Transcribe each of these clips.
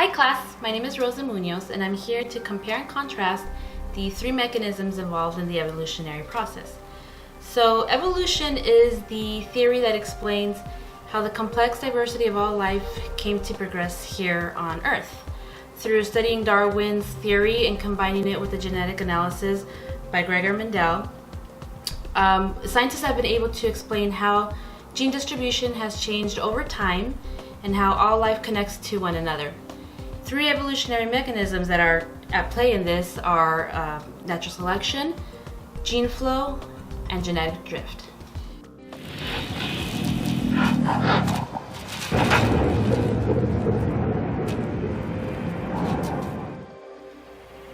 Hi class, my name is Rosa Munoz and I'm here to compare and contrast the three mechanisms involved in the evolutionary process. So evolution is the theory that explains how the complex diversity of all life came to progress here on Earth. Through studying Darwin's theory and combining it with the genetic analysis by Gregor Mendel, scientists have been able to explain how gene distribution has changed over time and how all life connects to one another. Three evolutionary mechanisms that are at play in this are natural selection, gene flow, and genetic drift.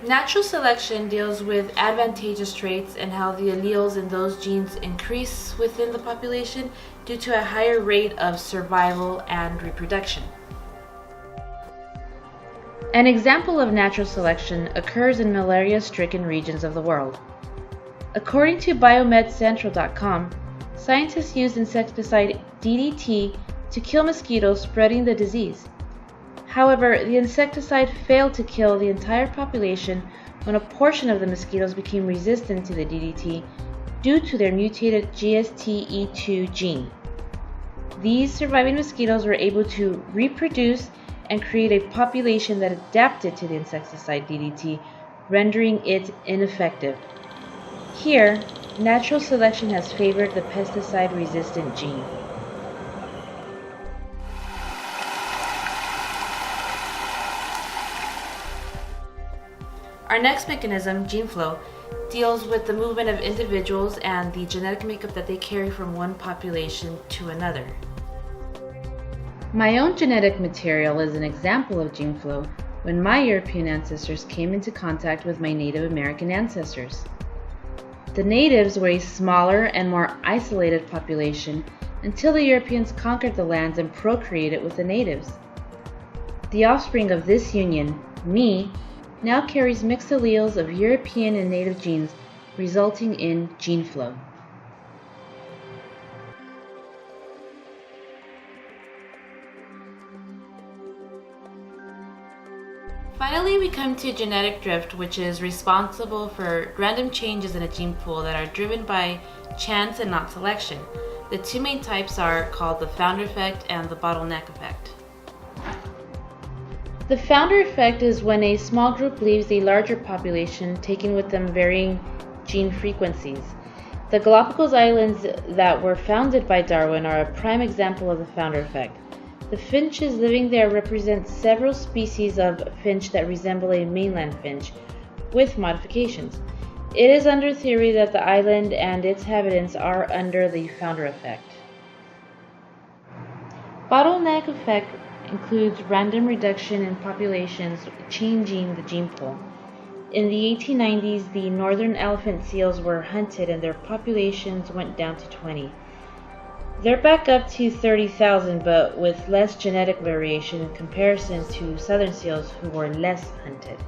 Natural selection deals with advantageous traits and how the alleles in those genes increase within the population due to a higher rate of survival and reproduction. An example of natural selection occurs in malaria-stricken regions of the world. According to BiomedCentral.com, scientists used insecticide DDT to kill mosquitoes spreading the disease. However, the insecticide failed to kill the entire population when a portion of the mosquitoes became resistant to the DDT due to their mutated GSTE2 gene. These surviving mosquitoes were able to reproduce and create a population that adapted to the insecticide DDT, rendering it ineffective. Here, natural selection has favored the pesticide-resistant gene. Our next mechanism, gene flow, deals with the movement of individuals and the genetic makeup that they carry from one population to another. My own genetic material is an example of gene flow when my European ancestors came into contact with my Native American ancestors. The natives were a smaller and more isolated population until the Europeans conquered the lands and procreated with the natives. The offspring of this union, me, now carries mixed alleles of European and native genes, resulting in gene flow. Finally, we come to genetic drift, which is responsible for random changes in a gene pool that are driven by chance and not selection. The two main types are called the founder effect and the bottleneck effect. The founder effect is when a small group leaves a larger population, taking with them varying gene frequencies. The Galapagos Islands that were founded by Darwin are a prime example of the founder effect. The finches living there represent several species of finch that resemble a mainland finch, with modifications. It is under theory that the island and its inhabitants are under the founder effect. Bottleneck effect includes random reduction in populations changing the gene pool. In the 1890s, the northern elephant seals were hunted and their populations went down to 20. They're back up to 30,000, but with less genetic variation in comparison to southern seals who were less hunted.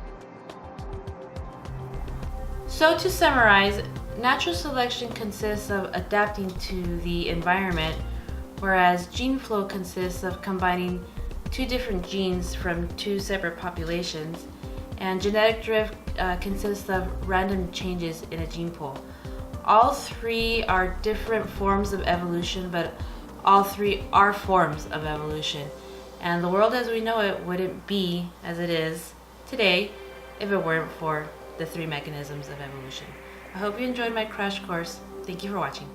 So to summarize, natural selection consists of adapting to the environment, whereas gene flow consists of combining two different genes from two separate populations, and genetic drift consists of random changes in a gene pool. All three are different forms of evolution, but all three are forms of evolution. And the world as we know it wouldn't be as it is today if it weren't for the three mechanisms of evolution. I hope you enjoyed my crash course. Thank you for watching.